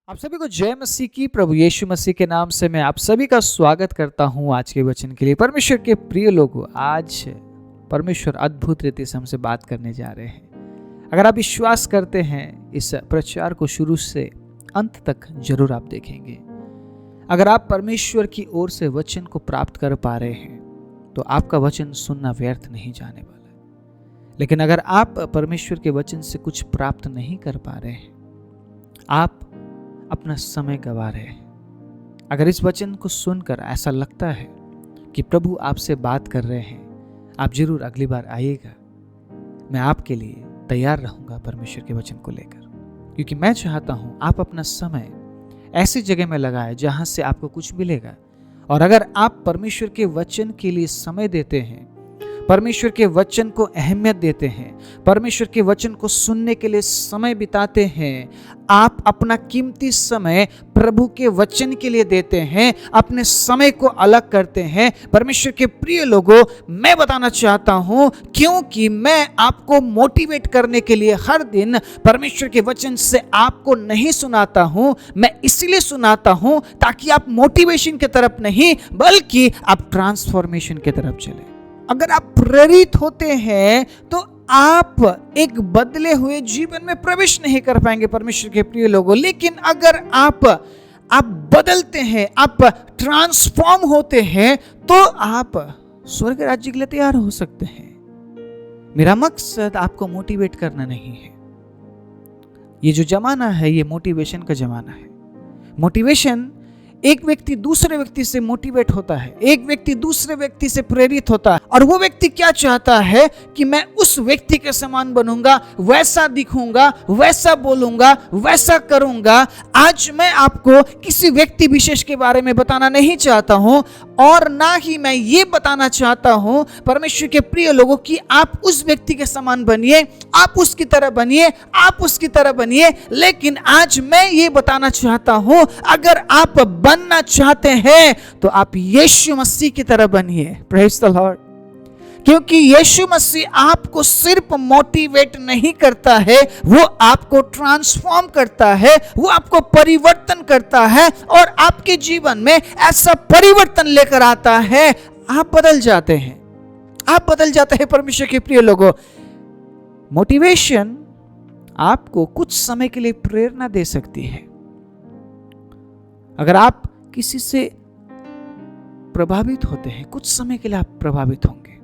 आप सभी को जय मसीह की। प्रभु यीशु मसीह के नाम से मैं आप सभी का स्वागत करता हूं आज के वचन के लिए। परमेश्वर के प्रिय लोगों, आज परमेश्वर अद्भुत रीति से हमसे बात करने जा रहे हैं। अगर आप विश्वास करते हैं, इस प्रचार को शुरू से अंत तक जरूर आप देखेंगे। अगर आप परमेश्वर की ओर से वचन को प्राप्त कर पा रहे हैं तो आपका वचन सुनना व्यर्थ नहीं जाने वाला। लेकिन अगर आप परमेश्वर के वचन से कुछ प्राप्त नहीं कर पा रहे हैं, आप अपना समय गंवा रहे हैं। अगर इस वचन को सुनकर ऐसा लगता है कि प्रभु आपसे बात कर रहे हैं, आप जरूर अगली बार आइएगा। मैं आपके लिए तैयार रहूंगा परमेश्वर के वचन को लेकर, क्योंकि मैं चाहता हूं आप अपना समय ऐसी जगह में लगाएं जहां से आपको कुछ मिलेगा। और अगर आप परमेश्वर के वचन के लिए समय देते हैं, परमेश्वर के वचन को अहमियत देते हैं, परमेश्वर के वचन को सुनने के लिए समय बिताते हैं, आप अपना कीमती समय प्रभु के वचन के लिए देते हैं, अपने समय को अलग करते हैं। परमेश्वर के प्रिय लोगों, मैं बताना चाहता हूं, क्योंकि मैं आपको मोटिवेट करने के लिए हर दिन परमेश्वर के वचन से आपको नहीं सुनाता हूं। मैं इसलिए सुनाता हूं ताकि आप मोटिवेशन की तरफ नहीं, बल्कि आप ट्रांसफॉर्मेशन की तरफ चले। अगर आप प्रेरित होते हैं तो आप एक बदले हुए जीवन में प्रवेश नहीं कर पाएंगे परमेश्वर के प्रिय लोगों। लेकिन अगर आप बदलते हैं, आप ट्रांसफॉर्म होते हैं, तो आप स्वर्ग राज्य के लिए तैयार हो सकते हैं। मेरा मकसद आपको मोटिवेट करना नहीं है। ये जो जमाना है, ये मोटिवेशन का जमाना है। मोटिवेशन, एक व्यक्ति दूसरे व्यक्ति से मोटिवेट होता है, एक व्यक्ति दूसरे व्यक्ति से प्रेरित होता है, और वो व्यक्ति क्या चाहता है कि मैं उस व्यक्ति के समान बनूंगा, वैसा दिखूंगा, वैसा बोलूंगा, वैसा करूंगा। आज मैं आपको किसी व्यक्ति विशेष के बारे में बताना नहीं चाहता हूं, और ना ही मैं ये बताना चाहता हूं परमेश्वर के प्रिय लोगों कि आप उस व्यक्ति के समान बनिए, आप उसकी तरह बनिए, आप उसकी तरह बनिए। लेकिन आज मैं ये बताना चाहता हूं, अगर आप बनना चाहते हैं तो आप यीशु मसीह की तरह बनिए। Praise the Lord. क्योंकि यीशु मसीह आपको सिर्फ मोटिवेट नहीं करता है, वो आपको ट्रांसफॉर्म करता है, वो आपको परिवर्तन करता है, और आपके जीवन में ऐसा परिवर्तन लेकर आता है, आप बदल जाते हैं, आप बदल जाते हैं परमेश्वर के प्रिय लोगों। मोटिवेशन आपको कुछ समय के लिए प्रेरणा दे सकती है। अगर आप किसी से प्रभावित होते हैं, कुछ समय के लिए आप प्रभावित होंगे।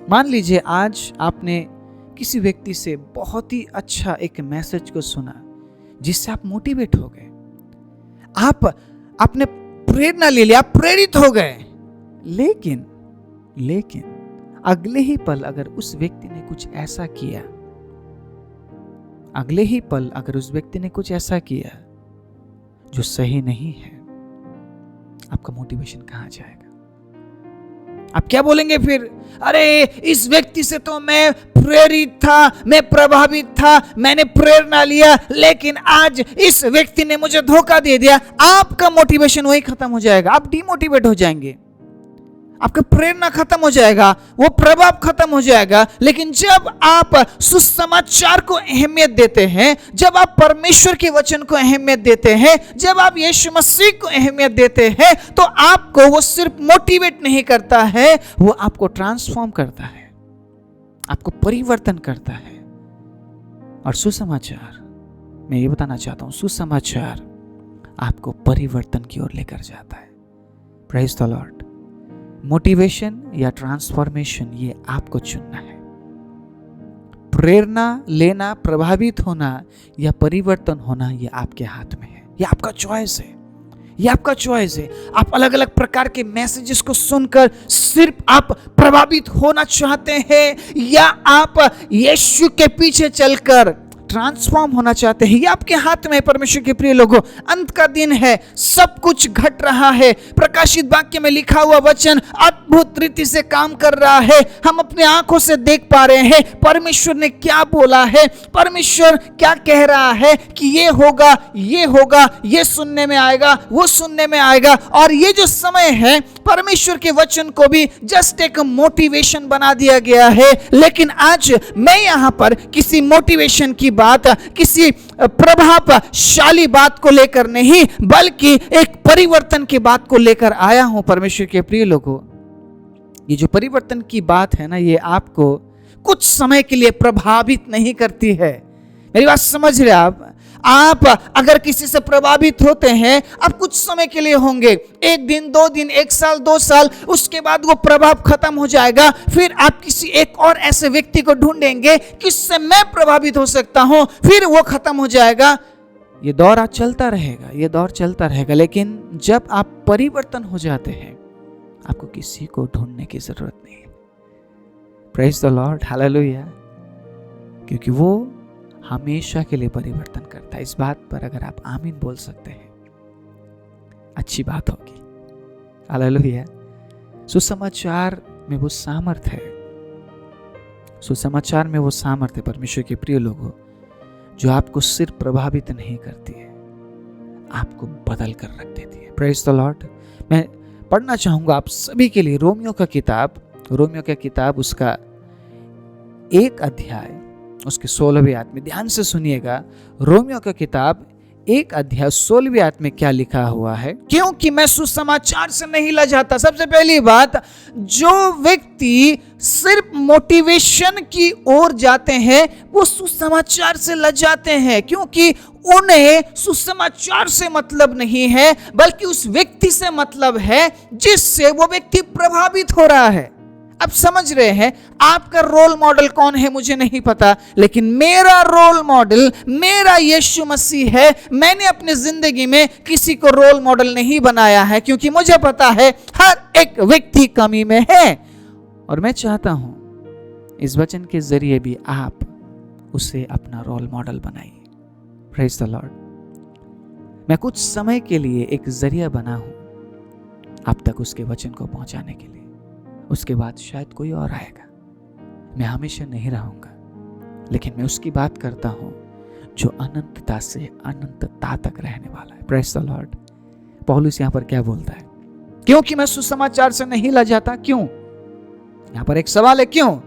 मान लीजिए आज आपने किसी व्यक्ति से बहुत ही अच्छा एक मैसेज को सुना, जिससे आप मोटिवेट हो गए, आपने प्रेरणा ले लिया, आप प्रेरित हो गए। लेकिन अगले ही पल अगर उस व्यक्ति ने कुछ ऐसा किया, अगले ही पल अगर उस व्यक्ति ने कुछ ऐसा किया जो सही नहीं है, आपका मोटिवेशन कहां जाएगा? आप क्या बोलेंगे फिर? अरे, इस व्यक्ति से तो मैं प्रेरित था, मैं प्रभावित था, मैंने प्रेरणा लिया, लेकिन आज इस व्यक्ति ने मुझे धोखा दे दिया। आपका मोटिवेशन वही खत्म हो जाएगा, आप डिमोटिवेट हो जाएंगे, आपका प्रेरणा खत्म हो जाएगा, वो प्रभाव खत्म हो जाएगा। लेकिन जब आप सुसमाचार को अहमियत देते हैं, जब आप परमेश्वर के वचन को अहमियत देते हैं, जब आप यीशु मसीह को अहमियत देते हैं, तो आपको वो सिर्फ मोटिवेट नहीं करता है, वो आपको ट्रांसफॉर्म करता है, आपको परिवर्तन करता है। और सुसमाचार, मैं ये बताना चाहता हूं, सुसमाचार आपको परिवर्तन की ओर लेकर जाता है। Praise the Lord. मोटिवेशन या ट्रांसफॉर्मेशन, ये आपको चुनना है। प्रेरणा लेना, प्रभावित होना या परिवर्तन होना, ये आपके हाथ में है। ये आपका चॉइस है, ये आपका चॉइस है। आप अलग अलग प्रकार के मैसेजेस को सुनकर सिर्फ आप प्रभावित होना चाहते हैं, या आप यीशु के पीछे चलकर ट्रांसफॉर्म होना चाहते हैं, ये आपके हाथ में है। परमेश्वर के प्रिय लोगों, अंत का दिन है, सब कुछ घट रहा है। प्रकाशित वाक्य में लिखा हुआ वचन अद्भुत रीति से काम कर रहा है। हम अपने आंखों से देख पा रहे हैं परमेश्वर ने क्या बोला है, परमेश्वर क्या कह रहा है कि ये होगा, ये होगा, ये सुनने में आएगा, वो सुनने में आएगा। और ये जो समय है, परमेश्वर के वचन को भी जस्ट एक मोटिवेशन बना दिया गया है। लेकिन आज मैं यहाँ पर किसी मोटिवेशन की बात, किसी प्रभावशाली बात को लेकर नहीं, बल्कि एक परिवर्तन की बात को लेकर आया हूं। परमेश्वर के प्रिय लोगों, ये जो परिवर्तन की बात है ना, ये आपको कुछ समय के लिए प्रभावित नहीं करती है। मेरी बात समझ रहे आप अगर किसी से प्रभावित होते हैं, आप कुछ समय के लिए होंगे, 1 दिन 2 दिन 1 साल 2 साल, उसके बाद वो प्रभाव खत्म हो जाएगा। फिर आप किसी एक और ऐसे व्यक्ति को ढूंढेंगे किससे मैं प्रभावित हो सकता हूं, फिर वो खत्म हो जाएगा। ये दौर आज चलता रहेगा, ये दौर चलता रहेगा। लेकिन जब आप परिवर्तन हो जाते हैं, आपको किसी को ढूंढने की जरूरत नहीं है। Praise the Lord, hallelujah. क्योंकि वो हमेशा के लिए परिवर्तन करता है। इस बात पर अगर आप आमीन बोल सकते हैं, अच्छी बात होगी। हालेलुया। सुसमाचार में वो सामर्थ्य है, सुसमाचार में वो सामर्थ्य परमेश्वर के प्रिय लोगों, जो आपको सिर्फ प्रभावित नहीं करती है, आपको बदल कर रख देती है। Praise the Lord. मैं पढ़ना चाहूंगा आप सभी के लिए रोमियो का किताब उसका 1 अध्याय उसके 16वें आयत में। ध्यान से सुनिएगा, रोमियो का किताब 1 अध्याय 16वें आयत में क्या लिखा हुआ है। क्योंकि मैं सुसमाचार से नहीं लजाता। सबसे पहली बात, जो व्यक्ति सिर्फ मोटिवेशन की ओर जाते हैं वो सुसमाचार से लजाते हैं, क्योंकि उन्हें सुसमाचार से मतलब नहीं है, बल्कि उस व्यक्ति से मतलब है जिससे वो व्यक्ति प्रभावित हो रहा है। अब समझ रहे हैं, आपका रोल मॉडल कौन है मुझे नहीं पता, लेकिन मेरा रोल मॉडल मेरा यीशु मसीह है। मैंने अपनी जिंदगी में किसी को रोल मॉडल नहीं बनाया है, क्योंकि मुझे पता है हर एक व्यक्ति कमी में है। और मैं चाहता हूं इस वचन के जरिए भी आप उसे अपना रोल मॉडल बनाइए। Praise the Lord. मैं कुछ समय के लिए एक जरिया बना हूं आप तक उसके वचन को पहुंचाने के लिए। उसके बाद शायद कोई और आएगा, मैं हमेशा नहीं रहूंगा, लेकिन मैं उसकी बात करता हूं जो अनंतता से अनंतता तक रहने वाला है। Praise the Lord. पौलुस यहां पर क्या बोलता है? क्योंकि मैं सुसमाचार से नहीं लजाता। क्यों? यहां पर एक सवाल है, क्यों?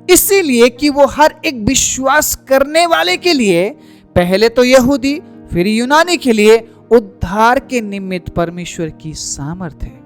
इसीलिए कि वो हर एक विश्वास करने वाले के लिए, पहले तो यहूदी फिर यूनानी के लिए, उद्धार के निमित्त परमेश्वर की सामर्थ है।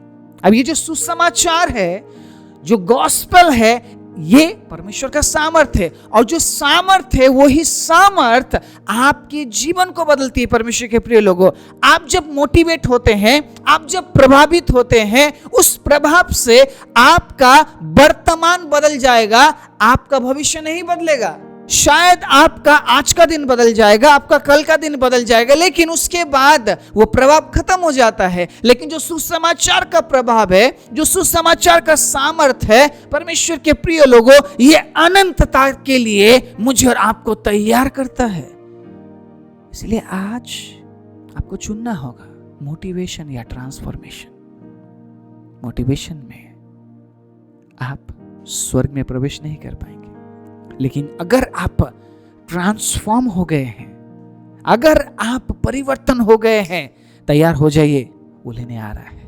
अब ये जो सुसमाचार है, जो गॉस्पेल है, ये परमेश्वर का सामर्थ है। और जो सामर्थ है, वही सामर्थ आपके जीवन को बदलती है। परमेश्वर के प्रिय लोगों, आप जब मोटिवेट होते हैं, आप जब प्रभावित होते हैं, उस प्रभाव से आपका वर्तमान बदल जाएगा, आपका भविष्य नहीं बदलेगा। शायद आपका आज का दिन बदल जाएगा, आपका कल का दिन बदल जाएगा, लेकिन उसके बाद वो प्रभाव खत्म हो जाता है। लेकिन जो सुसमाचार का प्रभाव है, जो सुसमाचार का सामर्थ है, परमेश्वर के प्रिय लोगों, ये अनंतता के लिए मुझे और आपको तैयार करता है। इसलिए आज आपको चुनना होगा, मोटिवेशन या ट्रांसफॉर्मेशन। मोटिवेशन में आप स्वर्ग में प्रवेश नहीं कर पाएंगे, लेकिन अगर आप ट्रांसफॉर्म हो गए हैं, अगर आप परिवर्तन हो गए हैं, तैयार हो जाइए, वो लेने आ रहा है।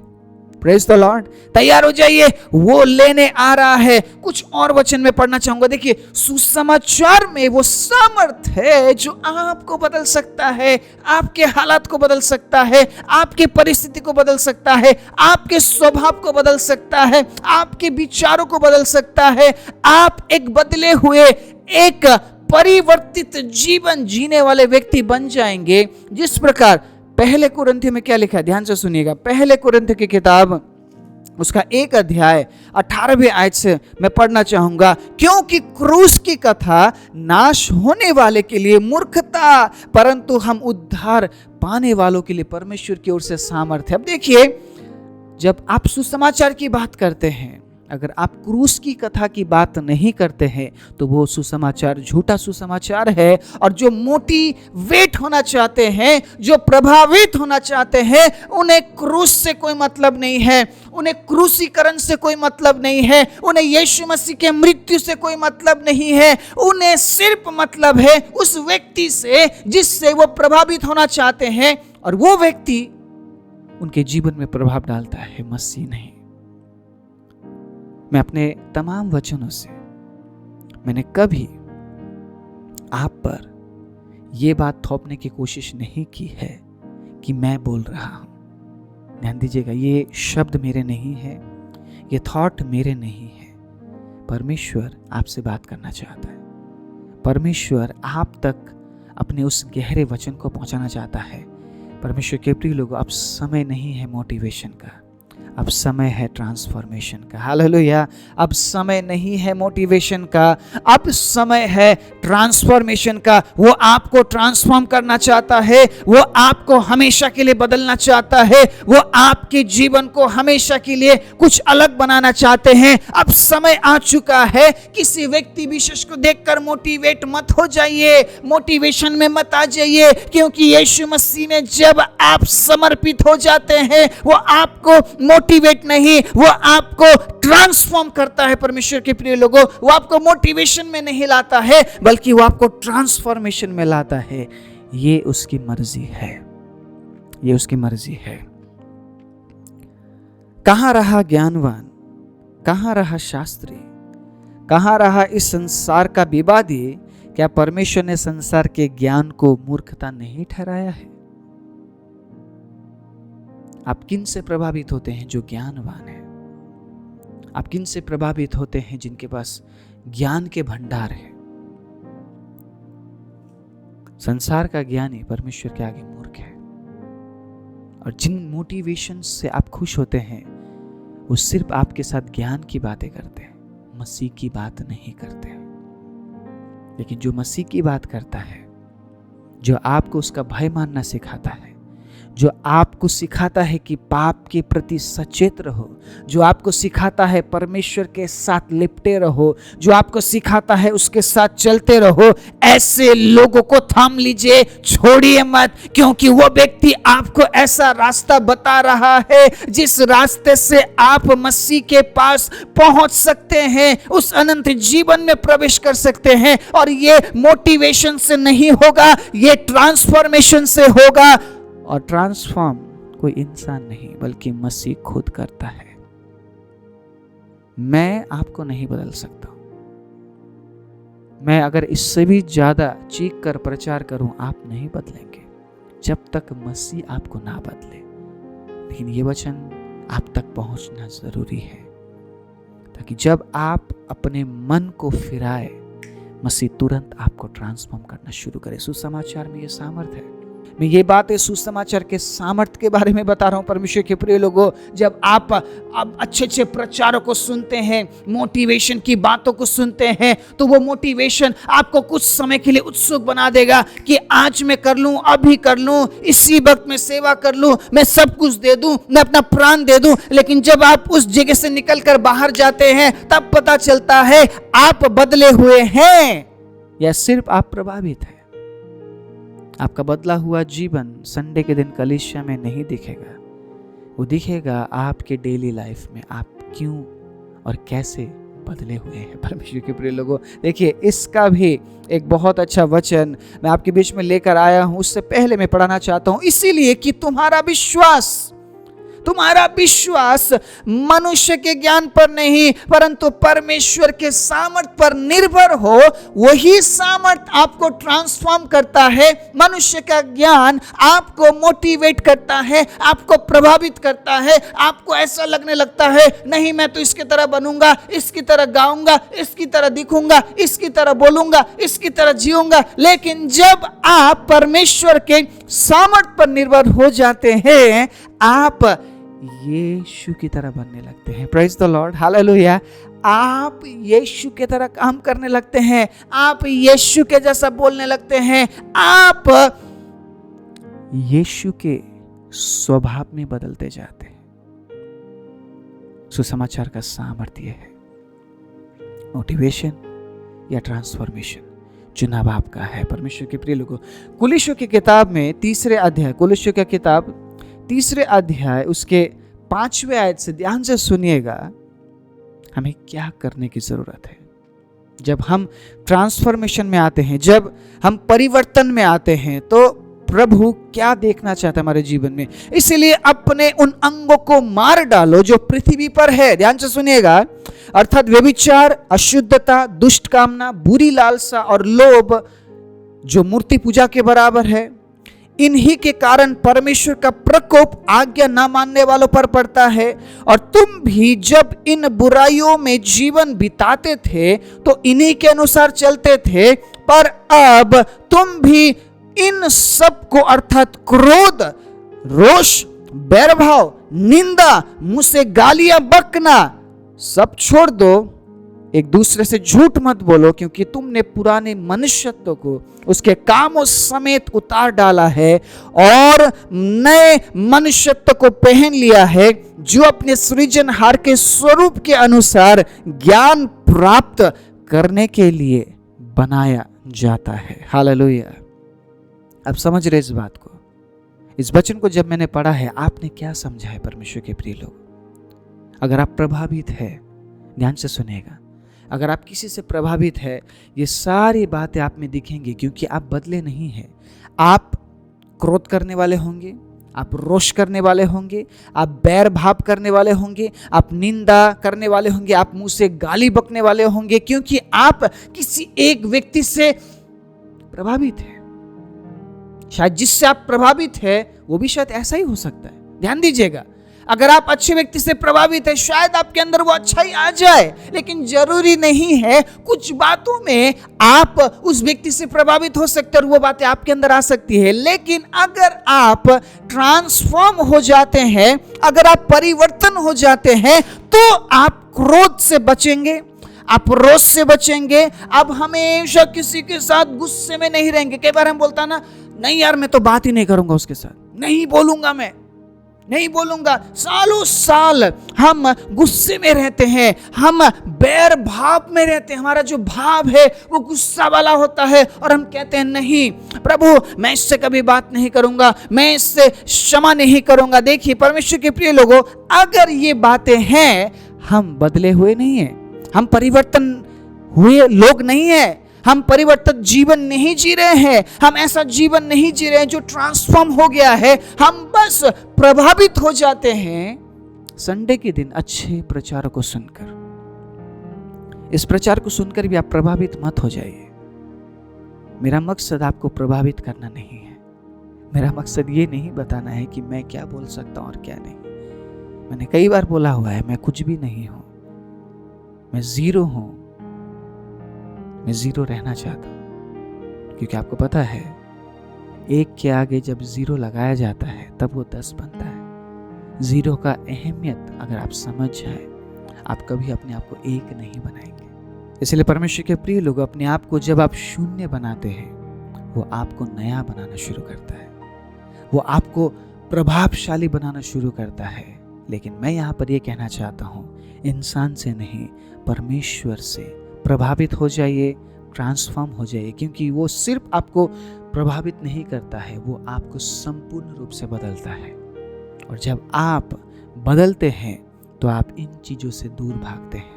Praise the Lord. तैयार हो जाइए, वो लेने आ रहा है। कुछ और वचन में पढ़ना चाहूंगा। देखिए, सुसमाचार में वो सामर्थ है जो आपको बदल सकता है, आपके हालात को बदल सकता है, आपके परिस्थिति को बदल सकता है, आपके स्वभाव को बदल सकता है, आपके विचारों को बदल सकता है। आप एक बदले हुए, एक परिवर्तित जीवन जीने वाले व्यक्ति बन जाएंगे। जिस प्रकार पहले कुरिन्थियों में क्या लिखा है, ध्यान से सुनिएगा। पहले कुरिन्थियों की किताब उसका 1 अध्याय 18वें आयत से मैं पढ़ना चाहूंगा। क्योंकि क्रूस की कथा नाश होने वाले के लिए मूर्खता, परंतु हम उद्धार पाने वालों के लिए परमेश्वर की ओर से सामर्थ्य। अब देखिए, जब आप सुसमाचार की बात करते हैं, अगर आप क्रूस की कथा की बात नहीं करते हैं, तो वो सुसमाचार झूठा सुसमाचार है। और जो मोटिवेट होना चाहते हैं, जो प्रभावित होना चाहते हैं, उन्हें क्रूस से कोई मतलब नहीं है, उन्हें क्रूसीकरण से कोई मतलब नहीं है, उन्हें यीशु मसीह के मृत्यु से कोई मतलब नहीं है। उन्हें सिर्फ मतलब है उस व्यक्ति से जिससे वो प्रभावित होना चाहते हैं, और वो व्यक्ति उनके जीवन में प्रभाव डालता है, मसीह नहीं। मैं अपने तमाम वचनों से मैंने कभी आप पर यह बात थोपने की कोशिश नहीं की है कि मैं बोल रहा हूं। ध्यान दीजिएगा, ये शब्द मेरे नहीं है, ये थॉट मेरे नहीं है। परमेश्वर आपसे बात करना चाहता है। परमेश्वर आप तक अपने उस गहरे वचन को पहुंचाना चाहता है। परमेश्वर के प्रिय लोगों, अब समय नहीं है मोटिवेशन का, अब समय है ट्रांसफॉर्मेशन का। हालेलुया। अब समय नहीं है मोटिवेशन का, अब समय है ट्रांसफॉर्मेशन का। वो आपको ट्रांसफॉर्म करना चाहता है, वो आपको हमेशा के लिए बदलना चाहता है, वो आपके जीवन को हमेशा के लिए कुछ अलग बनाना चाहते हैं। अब समय आ चुका है। किसी व्यक्ति विशेष को देखकर मोटिवेट मत हो जाइए, मोटिवेशन में मत आ जाइए, क्योंकि यीशु मसीह में जब आप समर्पित हो जाते हैं, वो आपको मोटिवेट नहीं, वो आपको ट्रांसफॉर्म करता है। परमेश्वर के प्रिय लोगों, वो आपको मोटिवेशन में नहीं लाता है, बल्कि वो आपको ट्रांसफॉर्मेशन में लाता है। ये उसकी मर्जी है, ये उसकी मर्जी है। कहां रहा ज्ञानवान, कहां रहा शास्त्री, कहां रहा इस संसार का विवादी? क्या परमेश्वर ने संसार के ज्ञान को मूर्खता नहीं ठहराया है? आप किन से प्रभावित होते हैं? जो ज्ञानवान है। आप किन से प्रभावित होते हैं? जिनके पास ज्ञान के भंडार है। संसार का ज्ञानी परमेश्वर के आगे मूर्ख है। और जिन मोटिवेशन से आप खुश होते हैं, वो सिर्फ आपके साथ ज्ञान की बातें करते हैं, मसीह की बात नहीं करते हैं। लेकिन जो मसीह की बात करता है, जो आपको उसका भय मानना सिखाता है, जो आपको सिखाता है कि पाप के प्रति सचेत रहो, जो आपको सिखाता है परमेश्वर के साथ लिपटे रहो, जो आपको सिखाता है उसके साथ चलते रहो, ऐसे लोगों को थाम लीजिए, छोड़िए मत। क्योंकि वो व्यक्ति आपको ऐसा रास्ता बता रहा है जिस रास्ते से आप मसीह के पास पहुंच सकते हैं, उस अनंत जीवन में प्रवेश कर सकते हैं। और ये मोटिवेशन से नहीं होगा, ये ट्रांसफॉर्मेशन से होगा। और ट्रांसफॉर्म कोई इंसान नहीं, बल्कि मसीह खुद करता है। मैं आपको नहीं बदल सकता। मैं अगर इससे भी ज्यादा चीख कर प्रचार करूं, आप नहीं बदलेंगे जब तक मसीह आपको ना बदले। लेकिन ये वचन आप तक पहुंचना जरूरी है, ताकि जब आप अपने मन को फिराए, मसीह तुरंत आपको ट्रांसफॉर्म करना शुरू करे। सुसमाचार में ये सामर्थ्य है। मैं ये बातें सुसमाचार के सामर्थ्य के बारे में बता रहा हूं। परमेश्वर के प्रिय लोगों, जब आप अच्छे अच्छे प्रचारों को सुनते हैं, मोटिवेशन की बातों को सुनते हैं, तो वो मोटिवेशन आपको कुछ समय के लिए उत्सुक बना देगा कि आज मैं कर लूं, अभी कर लूं, इसी वक्त में सेवा कर लूं, मैं सब कुछ दे दूं, मैं अपना प्राण दे दूं। लेकिन जब आप उस जगह से निकलकर बाहर जाते हैं, तब पता चलता है आप बदले हुए हैं या सिर्फ आप प्रभावित हैं। आपका बदला हुआ जीवन संडे के दिन कलीसिया में नहीं दिखेगा, वो दिखेगा आपके डेली लाइफ में। आप क्यों और कैसे बदले हुए हैं। परमेश्वर के प्रिय लोगों, देखिए इसका भी एक बहुत अच्छा वचन मैं आपके बीच में लेकर आया हूं। उससे पहले मैं पढ़ाना चाहता हूं, इसीलिए कि तुम्हारा विश्वास मनुष्य के ज्ञान पर नहीं, परंतु परमेश्वर के सामर्थ पर निर्भर हो। वही सामर्थ आपको ट्रांसफॉर्म करता है। मनुष्य का ज्ञान आपको मोटिवेट करता है, आपको प्रभावित करता है। आपको ऐसा लगने लगता है, नहीं मैं तो इसकी तरह बनूंगा, इसकी तरह गाऊंगा, इसकी तरह दिखूंगा, इसकी तरह बोलूंगा, इसकी तरह जीऊंगा। लेकिन जब आप परमेश्वर के सामर्थ पर निर्भर हो जाते हैं, आप यीशु की तरह बनने लगते हैं। Praise the Lord, hallelujah. आप यीशु की तरह काम करने लगते हैं, आप यीशु के जैसा बोलने लगते हैं, आप यीशु के स्वभाव में बदलते जाते हैं। सुसमाचार का सामर्थ्य है मोटिवेशन या ट्रांसफॉर्मेशन, चुनाव आपका है। परमेश्वर के प्रिय लोगों, कुलिस्सियों की किताब में तीसरे अध्याय, कुलिस्सियों की किताब तीसरे अध्याय उसके 5वें आयत से ध्यान से सुनिएगा, हमें क्या करने की जरूरत है। जब हम ट्रांसफॉर्मेशन में आते हैं, जब हम परिवर्तन में आते हैं, तो प्रभु क्या देखना चाहता है हमारे जीवन में। इसीलिए अपने उन अंगों को मार डालो जो पृथ्वी पर है, ध्यान से सुनिएगा, अर्थात व्यभिचार, अशुद्धता, दुष्ट कामना, बुरी लालसा और लोभ जो मूर्ति पूजा के बराबर है। इन्हीं के कारण परमेश्वर का प्रकोप आज्ञा न मानने वालों पर पड़ता है। और तुम भी जब इन बुराइयों में जीवन बिताते थे तो इन्हीं के अनुसार चलते थे, पर अब तुम भी इन सब को अर्थात क्रोध, रोष, बैरभाव, निंदा, मुंह से गालियां बकना सब छोड़ दो। एक दूसरे से झूठ मत बोलो, क्योंकि तुमने पुराने मनुष्यत्व को उसके कामों समेत उतार डाला है और नए मनुष्यत्व को पहन लिया है, जो अपने सृजनहार के स्वरूप के अनुसार ज्ञान प्राप्त करने के लिए बनाया जाता है। हालेलुया। अब समझ रहे इस बात को? इस वचन को जब मैंने पढ़ा है, आपने क्या समझा है परमेश्वर के प्रिय लोग? अगर आप प्रभावित है, ध्यान से सुनेगा, अगर आप किसी से प्रभावित है, ये सारी बातें आप में दिखेंगी, क्योंकि आप बदले नहीं हैं। आप क्रोध करने वाले होंगे, आप रोष करने वाले होंगे, आप बैर भाव करने वाले होंगे, आप निंदा करने वाले होंगे, आप मुंह से गाली बकने वाले होंगे, क्योंकि आप किसी एक व्यक्ति से प्रभावित है। शायद जिससे आप प्रभावित है वो भी शायद ऐसा ही हो सकता है। ध्यान दीजिएगा, अगर आप अच्छे व्यक्ति से प्रभावित है, शायद आपके अंदर वो अच्छा ही आ जाए, लेकिन जरूरी नहीं है। कुछ बातों में आप उस व्यक्ति से प्रभावित हो सकते हैं और वो बातें आपके अंदर आ सकती है। लेकिन अगर आप ट्रांसफॉर्म हो जाते हैं, अगर आप परिवर्तन हो जाते हैं, तो आप क्रोध से बचेंगे, आप रोष से बचेंगे। अब हमेशा किसी के साथ गुस्से में नहीं रहेंगे। कई बार हम बोलता ना, नहीं यार मैं तो बात ही नहीं करूंगा उसके साथ, नहीं बोलूंगा, मैं नहीं बोलूंगा। सालों साल हम गुस्से में रहते हैं, हम बैर भाव में रहते हैं, हमारा जो भाव है वो गुस्सा वाला होता है, और हम कहते हैं नहीं प्रभु मैं इससे कभी बात नहीं करूंगा, मैं इससे क्षमा नहीं करूंगा। देखिए परमेश्वर के प्रिय लोगों, अगर ये बातें हैं, हम बदले हुए नहीं हैं, हम परिवर्तन हुए लोग नहीं हैं, हम परिवर्तित जीवन नहीं जी रहे हैं, हम ऐसा जीवन नहीं जी रहे हैं जो ट्रांसफॉर्म हो गया है। हम बस प्रभावित हो जाते हैं संडे के दिन अच्छे प्रचार को सुनकर। इस प्रचार को सुनकर भी आप प्रभावित मत हो जाइए। मेरा मकसद आपको प्रभावित करना नहीं है। मेरा मकसद ये नहीं बताना है कि मैं क्या बोल सकता हूं और क्या नहीं। मैंने कई बार बोला हुआ है, मैं कुछ भी नहीं हूं, मैं जीरो हूं, मैं जीरो रहना चाहता हूं। क्योंकि आपको पता है, एक के आगे जब जीरो लगाया जाता है तब वो 10 बनता है। जीरो का अहमियत अगर आप समझ जाए, आप कभी अपने आप को एक नहीं बनाएंगे। इसलिए परमेश्वर के प्रिय लोग, अपने आप को जब आप शून्य बनाते हैं, वो आपको नया बनाना शुरू करता है, वो आपको प्रभावशाली बनाना शुरू करता है। लेकिन मैं यहाँ पर ये कहना चाहता हूँ, इंसान से नहीं परमेश्वर से प्रभावित हो जाइए, ट्रांसफॉर्म हो जाइए, क्योंकि वो सिर्फ आपको प्रभावित नहीं करता है, वो आपको संपूर्ण रूप से बदलता है। और जब आप बदलते हैं तो आप इन चीजों से दूर भागते हैं,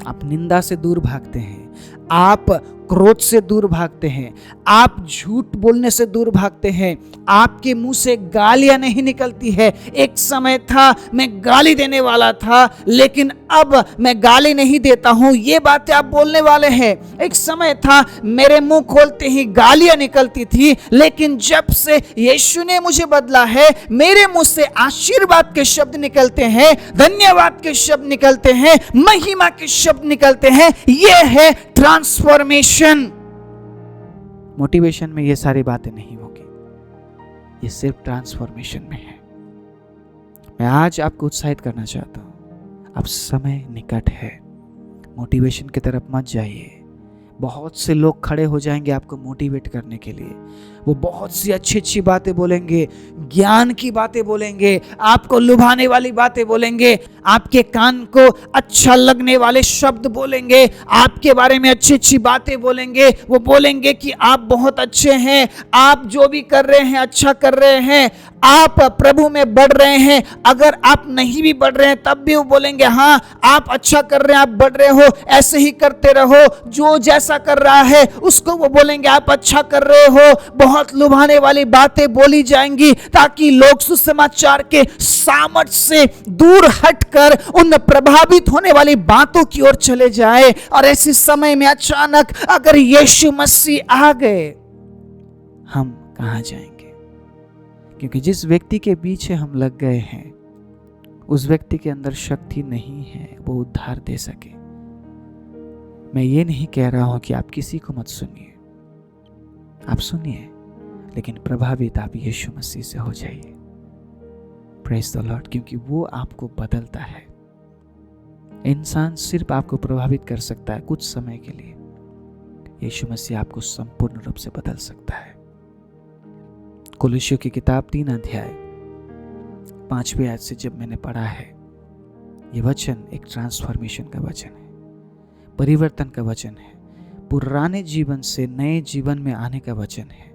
आप निंदा से दूर भागते हैं, आप क्रोध से दूर भागते हैं, आप झूठ बोलने से दूर भागते हैं, आपके मुंह से गालियां नहीं निकलती है। एक समय था मैं गाली देने वाला था, लेकिन अब मैं गाली नहीं देता हूं, ये बातें आप बोलने वाले हैं। एक समय था मेरे मुंह खोलते ही गालियां निकलती थी, लेकिन जब से यीशु ने मुझे बदला है, मेरे मुंह से आशीर्वाद के शब्द निकलते हैं, धन्यवाद के शब्द निकलते हैं, महिमा के शब्द निकलते हैं। यह है ट्रांसफॉर्मेशन। मोटिवेशन में ये सारी बातें नहीं होगी, ये सिर्फ ट्रांसफॉर्मेशन में है। मैं आज आपको उत्साहित करना चाहता हूं, अब समय निकट है। मोटिवेशन की तरफ मत जाइए। बहुत से लोग खड़े हो जाएंगे आपको मोटिवेट करने के लिए, वो बहुत सी अच्छी अच्छी बातें बोलेंगे, ज्ञान की बातें बोलेंगे, आपको लुभाने वाली बातें बोलेंगे, आपके कान को अच्छा लगने वाले शब्द बोलेंगे, आपके बारे में अच्छी अच्छी बातें बोलेंगे। वो बोलेंगे कि आप बहुत अच्छे हैं, आप जो भी कर रहे हैं अच्छा कर रहे हैं, आप प्रभु में बढ़ रहे हैं। अगर आप नहीं भी बढ़ रहे हैं तब भी वो बोलेंगे हाँ आप अच्छा कर रहे हैं, आप बढ़ रहे हो, ऐसे ही करते रहो। जो जैसा कर रहा है उसको वो बोलेंगे आप अच्छा कर रहे हो। बहुत लुभाने वाली बातें बोली जाएंगी ताकि लोग सुसमाचार के सामर्थ से दूर हटकर उन प्रभावित होने वाली बातों की ओर चले जाए। और ऐसे समय में अचानक अगर यीशु मसीह आ गए, हम कहां जाएंगे? क्योंकि जिस व्यक्ति के पीछे हम लग गए हैं उस व्यक्ति के अंदर शक्ति नहीं है वो उद्धार दे सके। मैं ये नहीं कह रहा हूं कि आप किसी को मत सुनिए, आप सुनिए, लेकिन प्रभावित आप यीशु मसीह से हो जाइए। Praise the Lord. क्योंकि वो आपको बदलता है। इंसान सिर्फ आपको प्रभावित कर सकता है कुछ समय के लिए, यीशु मसीह आपको संपूर्ण रूप से बदल सकता है। कुलुस्सियों की किताब 3 अध्याय 5वीं आयत से जब मैंने पढ़ा है, ये वचन एक ट्रांसफॉर्मेशन का वचन है, परिवर्तन का वचन है, पुराने जीवन से नए जीवन में आने का वचन है।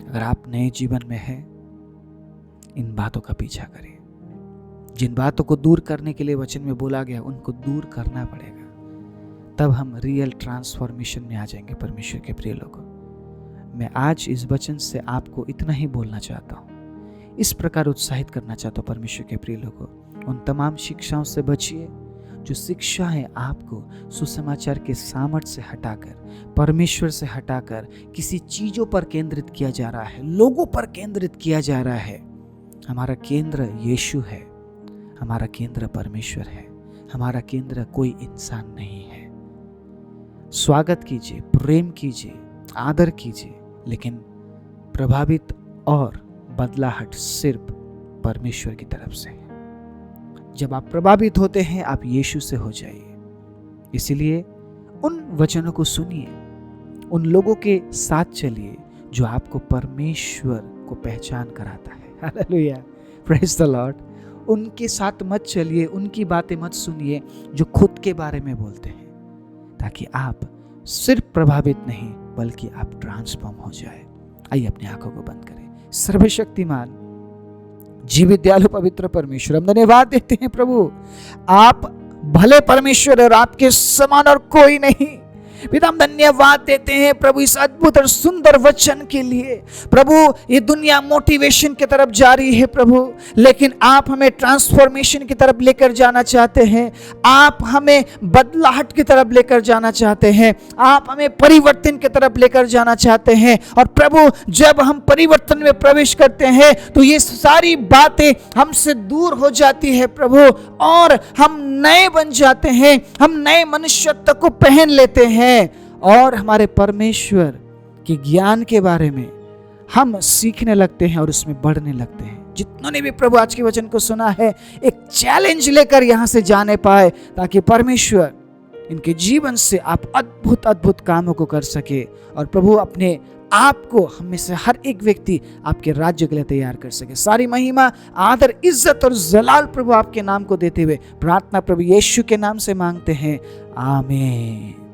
अगर आप नए जीवन में हैं, इन बातों का पीछा करें। जिन बातों को दूर करने के लिए वचन में बोला गया उनको दूर करना पड़ेगा, तब हम रियल ट्रांसफॉर्मेशन में आ जाएंगे। परमेश्वर के प्रिय लोगों, मैं आज इस वचन से आपको इतना ही बोलना चाहता हूँ, इस प्रकार उत्साहित करना चाहता हूँ। परमेश्वर के प्रिय लोगों, उन तमाम शिक्षाओं से बचिए जो शिक्षाएं आपको सुसमाचार के सामर्थ्य से हटाकर, परमेश्वर से हटाकर किसी चीजों पर केंद्रित किया जा रहा है, लोगों पर केंद्रित किया जा रहा है। हमारा केंद्र यीशु है, हमारा केंद्र परमेश्वर है, हमारा केंद्र कोई इंसान नहीं है। स्वागत कीजिए, प्रेम कीजिए, आदर कीजिए, लेकिन प्रभावित और बदलाहट सिर्फ परमेश्वर की तरफ से है। जब आप प्रभावित होते हैं आप यीशु से हो जाइए। इसलिए उन वचनों को सुनिए, उन लोगों के साथ चलिए जो आपको परमेश्वर को पहचान कराता है। Hallelujah, praise the Lord. उनके साथ मत चलिए, उनकी बातें मत सुनिए जो खुद के बारे में बोलते हैं, ताकि आप सिर्फ प्रभावित नहीं बल्कि आप ट्रांसफॉर्म हो जाए। आइए अपनी आंखों को बंद करें। सर्वशक्तिमान जीवित दयालु पवित्र परमेश्वर, हम धन्यवाद देते हैं प्रभु, आप भले परमेश्वर और आपके समान और कोई नहीं। पिता हम धन्यवाद देते हैं प्रभु इस अद्भुत और सुंदर वचन के लिए। प्रभु ये दुनिया मोटिवेशन की तरफ जा रही है प्रभु, लेकिन आप हमें ट्रांसफॉर्मेशन की तरफ लेकर जाना चाहते हैं। आप हमें बदलाहट की तरफ लेकर जाना चाहते हैं, आप हमें परिवर्तन की तरफ लेकर जाना चाहते हैं। और प्रभु जब हम परिवर्तन में प्रवेश करते हैं तो ये सारी बातें हमसे दूर हो जाती है प्रभु, और हम नए बन जाते हैं, हम नए मनुष्यत्व को पहन लेते हैं और हमारे परमेश्वर के ज्ञान के बारे में हम सीखने लगते हैं और उसमें बढ़ने लगते हैं। जितनों ने भी प्रभु आज के वचन को सुना है, एक चैलेंज लेकर यहां से जाने पाए, ताकि परमेश्वर इनके जीवन से आप अद्भुत अद्भुत कामों को कर सके। और प्रभु अपने आपको हम में से हर एक व्यक्ति आपके राज्य के लिए तैयार कर सके। सारी महिमा, आदर, इज्जत और जलाल प्रभु आपके नाम को देते हुए प्रार्थना प्रभु यीशु के नाम से मांगते हैं, आमीन।